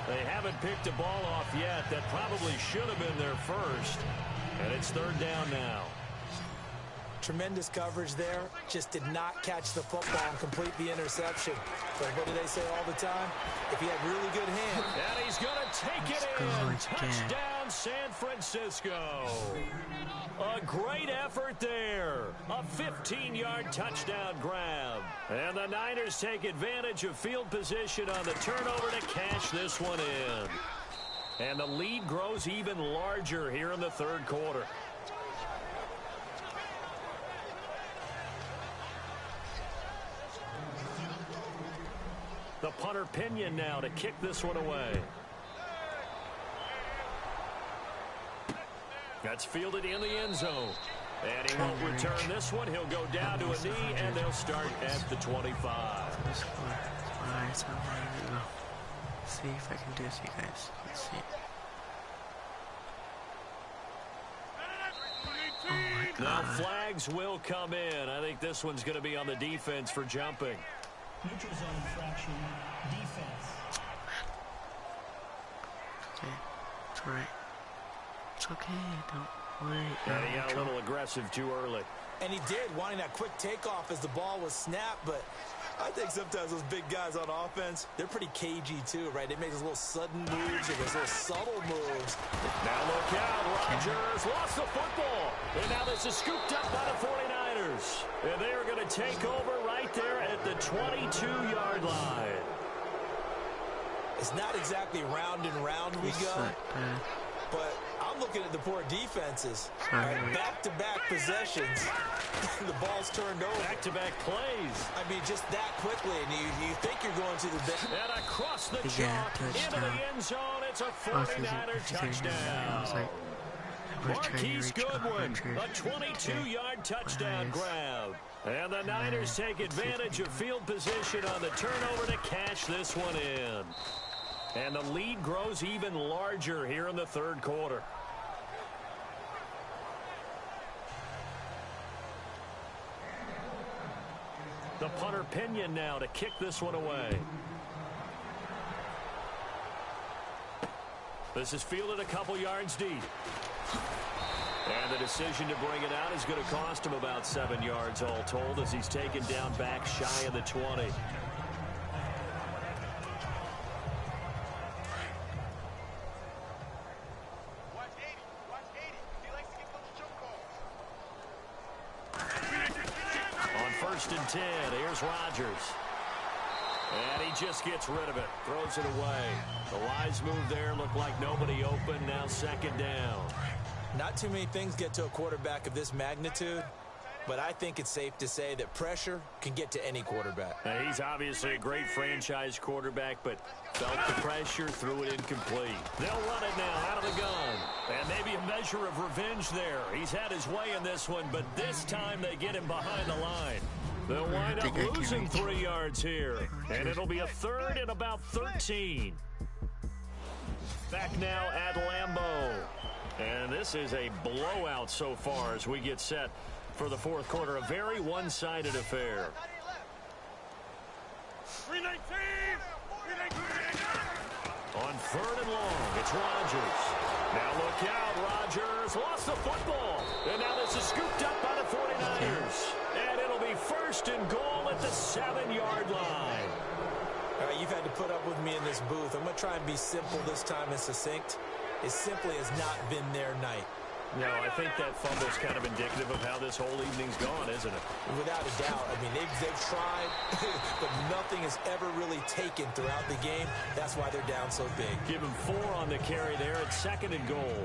They haven't picked a ball off yet. That probably should have been their first. And it's 3rd down now. Tremendous coverage there. Just did not catch the football and complete the interception. But what do they say all the time? If he had really good hands. And he's going to take it in. Touchdown, San Francisco. A great effort there. A 15-yard touchdown grab. And the Niners take advantage of field position on the turnover to cash this one in. And the lead grows even larger here in the third quarter. The punter Pinion now to kick this one away. That's fielded in the end zone. And he won't return this one. He'll go down to a knee, and they'll start at the 25. Alright, so here we go. See if I can do this, you guys. Let's see. Oh my God. Now flags will come in. I think this one's going to be on the defense for jumping. Neutral zone infraction, defense. Okay, it's alright. It's okay, don't worry. And he got a little aggressive too early. And he did, wanting that quick takeoff as the ball was snapped, but I think sometimes those big guys on offense, they're pretty cagey too, right? They make those little sudden moves or those little subtle moves. Now look out, Rodgers lost the football. And now this is scooped up by the 49ers. And they are going to take over right there at the 22-yard line. It's not exactly round and round we go, but I'm looking at the poor defenses. Right, back-to-back possessions. The ball's turned over. Back-to-back plays. I mean, just that quickly, and you think you're going to the bench. And across the chalk, into the end zone, it's a 49er touchdown. Marquise Goodwin, a 22-yard touchdown grab. And the Niners take advantage of field position on the turnover to cash this one in. And the lead grows even larger here in the third quarter. The punter Pinion now to kick this one away. This is fielded a couple yards deep. And the decision to bring it out is going to cost him about 7 yards all told as he's taken down back shy of the 20. On 1st and 10, here's Rodgers. And he just gets rid of it, throws it away. The wise move there, looked like nobody open, now 2nd down. Not too many things get to a quarterback of this magnitude, but I think it's safe to say that pressure can get to any quarterback. Now, he's obviously a great franchise quarterback, but felt the pressure, threw it incomplete. They'll run it now out of the gun. And maybe a measure of revenge there. He's had his way in this one, but this time they get him behind the line. They'll wind up losing 3 yards here, and it'll be a 3rd and about 13. Back now at Lambeau. And this is a blowout so far as we get set for the fourth quarter. A very one-sided affair. On 3rd and long, it's Rodgers. Now look out, Rodgers lost the football. And now this is scooped up by the 49ers. And it'll be 1st and goal at the 7-yard line. All right, you've had to put up with me in this booth. I'm going to try and be simple this time and succinct. It simply has not been their night. No, I think that fumble's kind of indicative of how this whole evening's gone, isn't it? Without a doubt. I mean, they've tried, but nothing is ever really taken throughout the game. That's why they're down so big. Give them 4 on the carry there at 2nd and goal.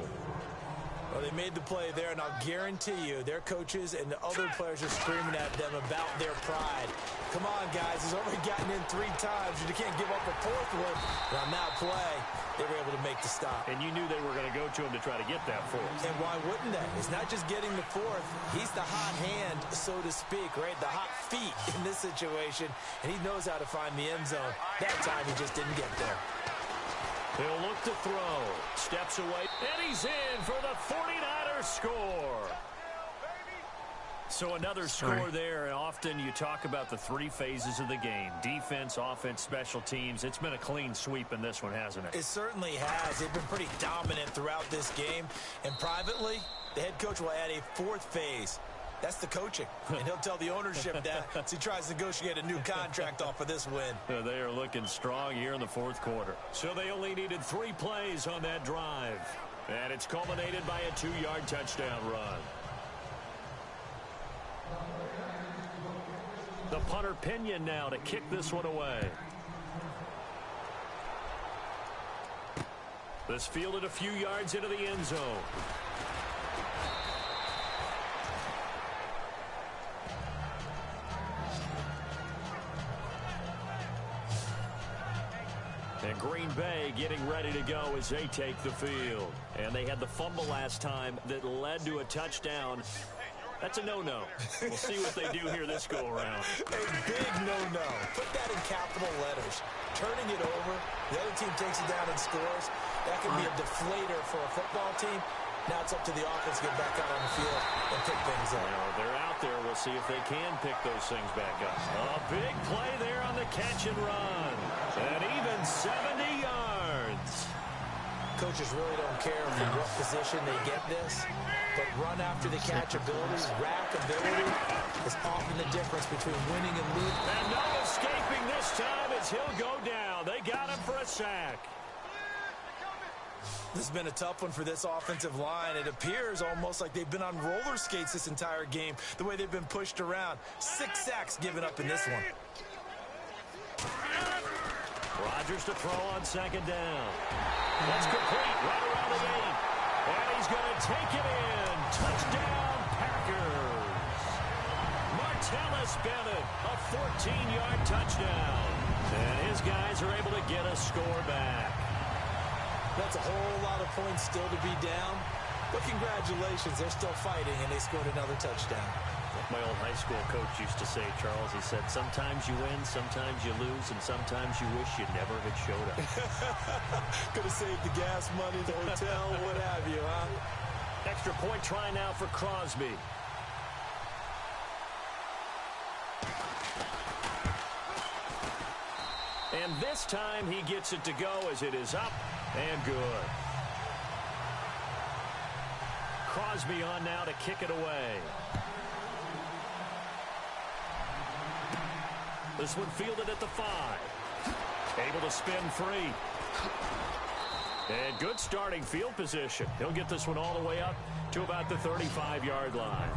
Well, they made the play there, and I'll guarantee you their coaches and the other players are screaming at them about their pride. Come on, guys. He's already gotten in 3 times. You can't give up a 4th one. And on that play, they were able to make the stop. And you knew they were going to go to him to try to get that 4th. And why wouldn't they? It's not just getting the 4th. He's the hot hand, so to speak, right? The hot feet in this situation. And he knows how to find the end zone. That time, he just didn't get there. He'll look to throw. Steps away. And he's in for the 49ers score. So another score there. And often you talk about the 3 phases of the game. Defense, offense, special teams. It's been a clean sweep in this one, hasn't it? It certainly has. They've been pretty dominant throughout this game. And privately, the head coach will add a 4th phase. That's the coaching. And he'll tell the ownership that as he tries to negotiate a new contract off of this win. They are looking strong here in the fourth quarter. So they only needed 3 plays on that drive. And it's culminated by a 2-yard touchdown run. The punter Pinion now to kick this one away. This fielded a few yards into the end zone. And Green Bay getting ready to go as they take the field. And they had the fumble last time that led to a touchdown. That's a no-no. We'll see what they do here this go-around. A big no-no. Put that in capital letters. Turning it over, the other team takes it down and scores. That can be a deflator for a football team. Now it's up to the offense to get back out on the field and pick things up. Now they're out there. We'll see if they can pick those things back up. A big play there on the catch and run. And even 70 yards. Coaches really don't care from what position they get this, but run after the catch ability, rack ability is often the difference between winning and losing. And no escaping this time as he'll go down. They got him for a sack. This has been a tough one for this offensive line. It appears almost like they've been on roller skates this entire game, the way they've been pushed around. 6 sacks given up in this one. Rodgers to throw on second down. That's complete right around the 8. And he's going to take it in. Touchdown, Packers. Martellus Bennett, a 14-yard touchdown. And his guys are able to get a score back. That's a whole lot of points still to be down. But congratulations, they're still fighting, and they scored another touchdown. My old high school coach used to say, Charles, he said, sometimes you win, sometimes you lose, and sometimes you wish you never had showed up. Could have saved the gas money, the hotel, what have you, huh? Extra point try now for Crosby. And this time he gets it to go as it is up and good. Crosby on now to kick it away. This one fielded at the 5. Able to spin free. And good starting field position. He'll get this one all the way up to about the 35-yard line.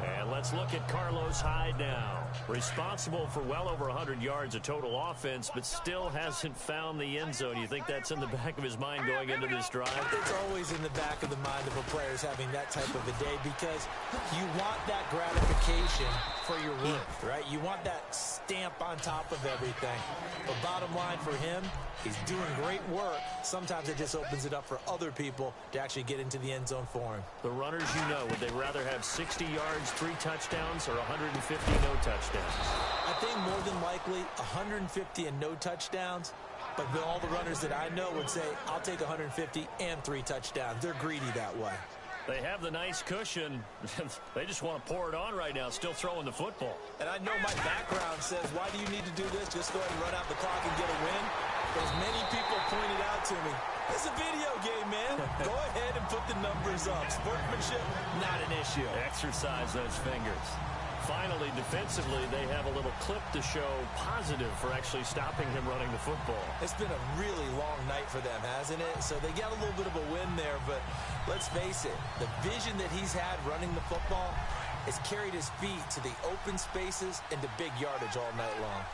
And let's look at Carlos Hyde now. Responsible for well over 100 yards of total offense, but still hasn't found the end zone. You think that's in the back of his mind going into this drive? It's always in the back of the mind of a player having that type of a day, because you want that gratification for your work, right? You want that stamp on top of everything. But bottom line for him, he's doing great work. Sometimes it just opens it up for other people to actually get into the end zone for him. The runners, you know, would they rather have 60 yards, 3 touchdowns, or 150, no touchdowns? I think more than likely 150 and no touchdowns. But all the runners that I know would say, I'll take 150 and 3 touchdowns. They're greedy that way. They have the nice cushion. They just want to pour it on right now, still throwing the football. And I know my background says, why do you need to do this? Just go ahead and run out the clock and get a win. But as many people pointed out to me, it's a video game, man. Go ahead and put the numbers up. Sportsmanship, not an issue. Exercise those fingers. Finally, defensively, they have a little clip to show positive for actually stopping him running the football. It's been a really long night for them, hasn't it? So they got a little bit of a win there, but let's face it, the vision that he's had running the football has carried his feet to the open spaces and to big yardage all night long.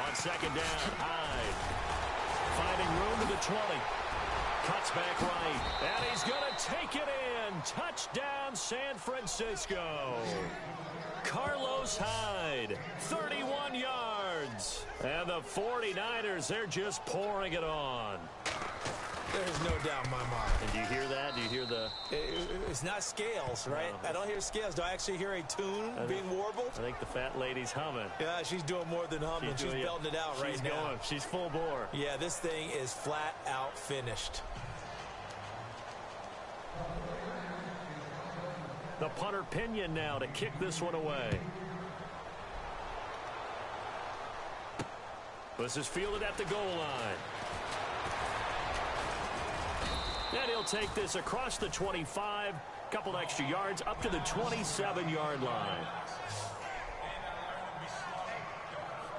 On second down, Hyde finding room to the 20. Cuts back right, and he's going to take it in. Touchdown, San Francisco. Carlos Hyde, 31 yards. And the 49ers, they're just pouring it on. There's no doubt in my mind. And do you hear that? Do you hear the... It's not scales, right? No. I don't hear scales. Do I actually hear a tune being warbled? I think the fat lady's humming. Yeah, she's doing more than humming. She's belting it out right now. She's going. She's full bore. Yeah, this thing is flat out finished. The punter Pinion now to kick this one away. This is fielded at the goal line. And he'll take this across the 25, couple extra yards, up to the 27-yard line.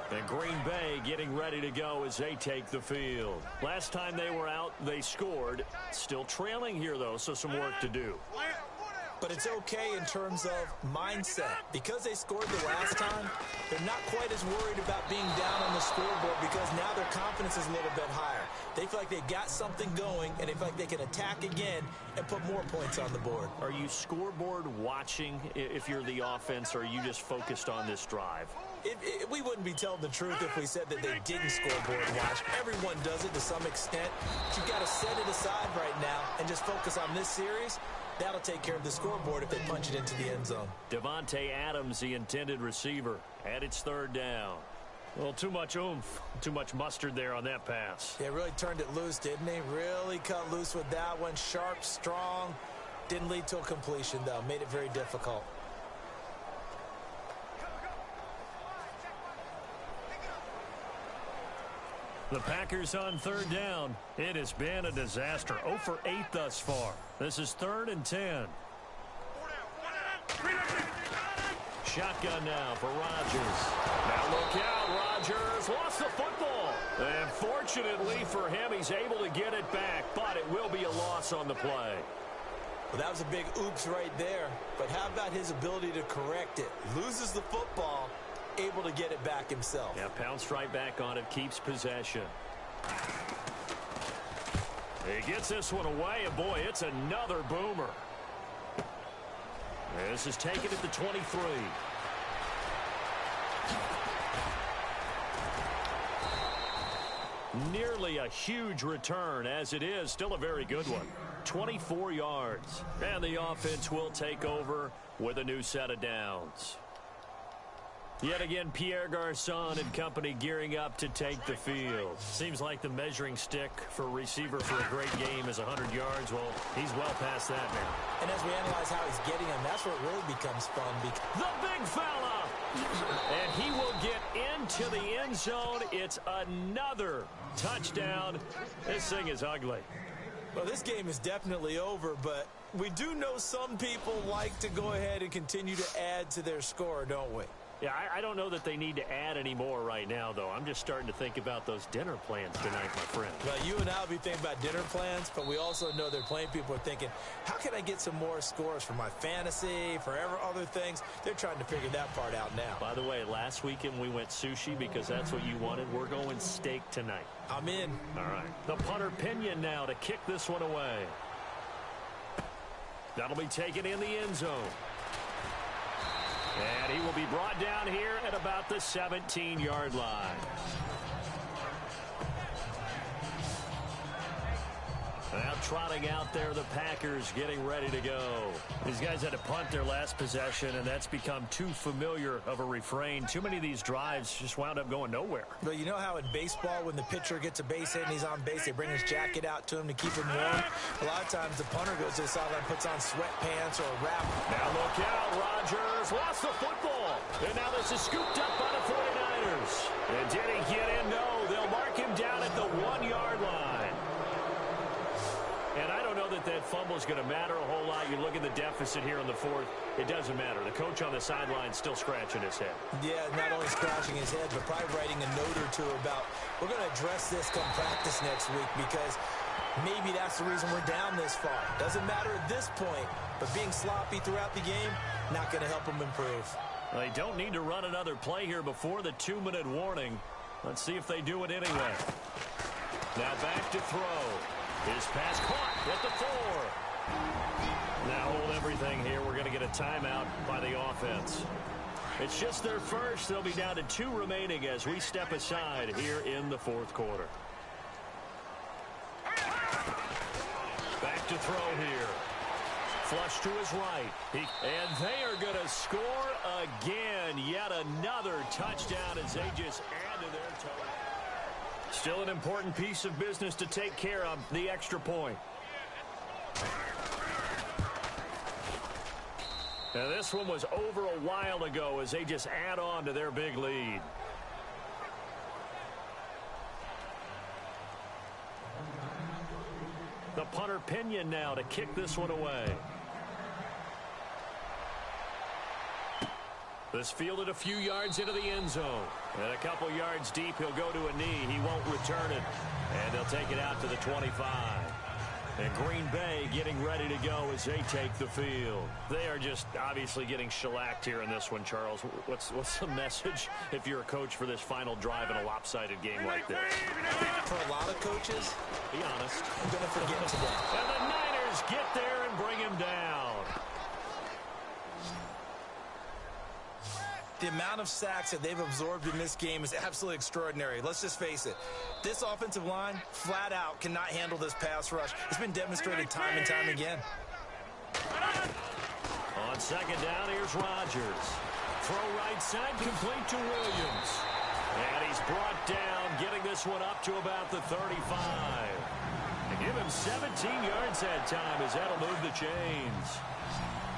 And Green Bay getting ready to go as they take the field. Last time they were out, they scored. Still trailing here, though, so some work to do. But it's okay in terms of mindset. Because they scored the last time, they're not quite as worried about being down on the scoreboard because now their confidence is a little bit higher. They feel like they got something going, and they feel like they can attack again and put more points on the board. Are you scoreboard watching if you're the offense, or are you just focused on this drive? We wouldn't be telling the truth if we said that they didn't scoreboard watch. Everyone does it to some extent. But you've got to set it aside right now and just focus on this series. That'll take care of the scoreboard if they punch it into the end zone. Devontae Adams, the intended receiver, and it's third down. Well, too much oomph, too much mustard there on that pass. Yeah, really turned it loose, didn't he? Really cut loose with that one. Sharp, strong. Didn't lead to a completion, though. Made it very difficult. The Packers on third down. It has been a disaster. 0 for 8 thus far. This is 3rd and 10. Shotgun now for Rodgers. Now look out, Rodgers lost the football. And fortunately for him, he's able to get it back, but it will be a loss on the play. Well, that was a big oops right there. But how about his ability to correct it? Loses the football, able to get it back himself. Yeah, pounced right back on it, keeps possession. He gets this one away, and boy, it's another boomer. This is taken at the 23. Nearly a huge return, as it is still a very good one. 24 yards. And the offense will take over with a new set of downs. Yet again, Pierre Garçon and company gearing up to take the field. Seems like the measuring stick for a receiver for a great game is 100 yards. Well, he's well past that now. And as we analyze how he's getting them, that's where it really becomes fun. The big fella! And he will get into the end zone. It's another touchdown. This thing is ugly. Well, this game is definitely over, but we do know some people like to go ahead and continue to add to their score, don't we? Yeah, I don't know that they need to add any more right now, though. I'm just starting to think about those dinner plans tonight, my friend. Well, you and I will be thinking about dinner plans, but we also know they're playing people are thinking, how can I get some more scores for my fantasy, for other things? They're trying to figure that part out now. By the way, last weekend we went sushi because that's what you wanted. We're going steak tonight. I'm in. All right. The punter Pinion now to kick this one away. That'll be taken in the end zone. And he will be brought down here at about the 17-yard line. Now trotting out there, the Packers getting ready to go. These guys had to punt their last possession, and that's become too familiar of a refrain. Too many of these drives just wound up going nowhere. Well, you know how in baseball, when the pitcher gets a base hit and he's on base, they bring his jacket out to him to keep him warm? A lot of times the punter goes to the sideline, puts on sweatpants or a wrap. Now look out, Rodgers lost the football. And now this is scooped up by the 49ers. And did he get in? No, they'll mark him down at the 1-yard line. And I don't know that that fumble is going to matter a whole lot. You look at the deficit here in the fourth. It doesn't matter. The coach on the sideline still scratching his head. Yeah, not only scratching his head, but probably writing a note or two about, we're going to address this come practice next week because maybe that's the reason we're down this far. Doesn't matter at this point, but being sloppy throughout the game, not going to help them improve. Well, they don't need to run another play here before the 2-minute warning. Let's see if they do it anyway. Now back to throw. His pass caught at the 4. Now hold everything here. We're going to get a timeout by the offense. It's just their first. They'll be down to 2 remaining as we step aside here in the fourth quarter. Back to throw here. Flush to his right. And they are going to score again. Yet another touchdown as they just add to their total. Still an important piece of business to take care of, the extra point. Now this one was over a while ago as they just add on to their big lead. The punter Pinion now to kick this one away. This fielded a few yards into the end zone. And a couple yards deep, he'll go to a knee. He won't return it. And they'll take it out to the 25. And Green Bay getting ready to go as they take the field. They are just obviously getting shellacked here in this one, Charles. What's the message if you're a coach for this final drive in a lopsided game like this? For a lot of coaches, be honest, I'm going to forget today. And the Niners get there and bring him down. The amount of sacks that they've absorbed in this game is absolutely extraordinary. Let's just face it. This offensive line, flat out, cannot handle this pass rush. It's been demonstrated time and time again. On second down, here's Rodgers. Throw right side, complete to Williams. And he's brought down, getting this one up to about the 35. And give him 17 yards that time as that'll move the chains.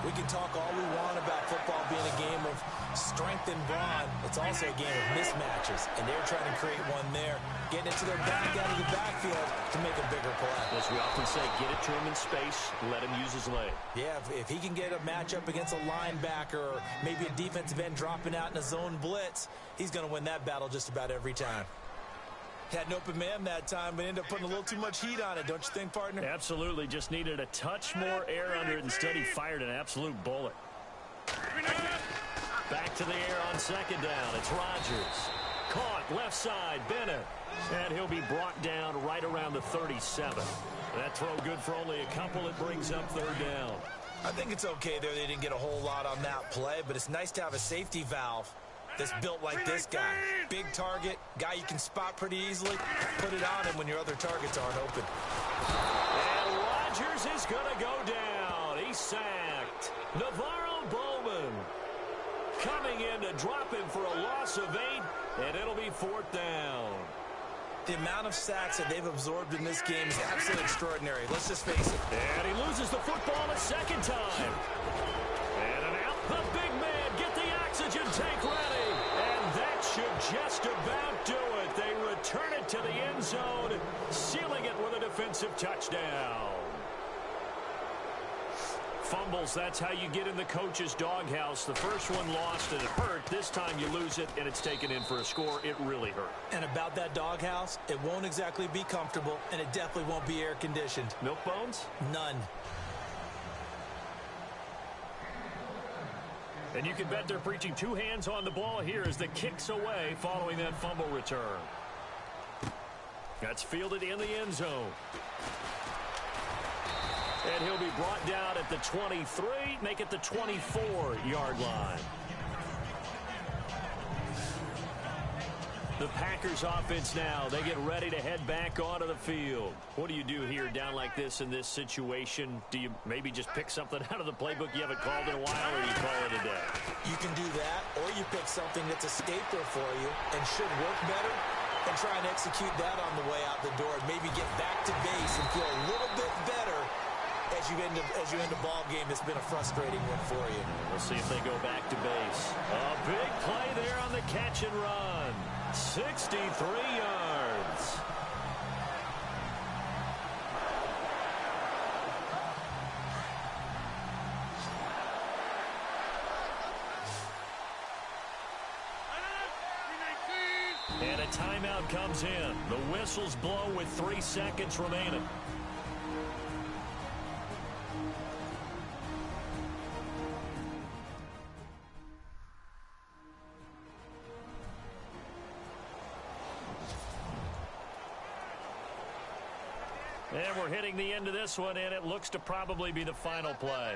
We can talk all we want about football being a game of strength and brawn. It's also a game of mismatches, and they're trying to create one there, getting it to their back out of the backfield to make a bigger play. As we often say, get it to him in space, let him use his leg. Yeah, if he can get a matchup against a linebacker or maybe a defensive end dropping out in a zone blitz, he's going to win that battle just about every time. Had an open man that time, but ended up putting a little too much heat on it, don't you think, partner? Absolutely. Just needed a touch more air under it. Instead, he fired an absolute bullet. Back to the air on second down. It's Rodgers. Caught left side, Bennett. And he'll be brought down right around the 37. That throw good for only a couple. It brings up third down. I think it's okay there. They didn't get a whole lot on that play, but it's nice to have a safety valve that's built like this guy. Big target, guy you can spot pretty easily. Put it on him when your other targets aren't open. And Rodgers is going to go down. He's sacked. Navarro Bowman coming in to drop him for a loss of 8, and it'll be fourth down. The amount of sacks that they've absorbed in this game is absolutely extraordinary. Let's just face it. And he loses the football a second time. And an out. The big man, get the oxygen tank ready. And that should just about do it. They return it to the end zone, sealing it with a defensive touchdown. Fumbles, that's how you get in the coach's doghouse. The first one lost and it hurt. This time you lose it and it's taken in for a score. It really hurt. And about that doghouse, it won't exactly be comfortable, and it definitely won't be air-conditioned. Milk bones? None. And you can bet they're preaching two hands on the ball here as the kick's away following that fumble return. That's fielded in the end zone. And he'll be brought down at the 23, make it the 24-yard line. The Packers offense now, they get ready to head back onto the field. What do you do here down like this in this situation? Do you maybe just pick something out of the playbook you haven't called in a while, or you call it a day? You can do that, or you pick something that's a scapegoat for you and should work better, and try and execute that on the way out the door and maybe get back to base and feel a little bit better as you end a ball game that's been a frustrating one for you. We'll see if they go back to base. A big play there on the catch and run. 63 yards. And a timeout comes in. The whistles blow with 3 seconds remaining. And we're hitting the end of this one, and it looks to probably be the final play.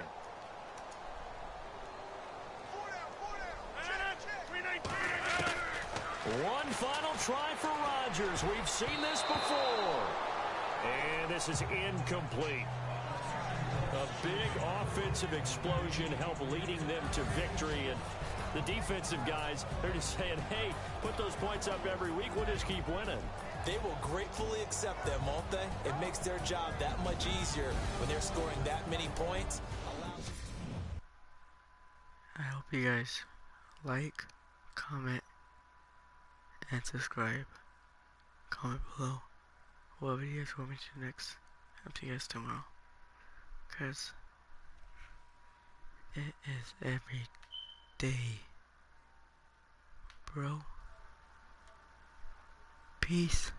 One final try for Rodgers. We've seen this before. And this is incomplete. A big offensive explosion helped leading them to victory. And the defensive guys, they're just saying, hey, put those points up every week. We'll just keep winning. They will gratefully accept them, won't they? It makes their job that much easier when they're scoring that many points. I hope you guys like, comment, and subscribe. Comment below what videos you want me to do next. I'll see you guys tomorrow. Because it is every day, bro. Peace.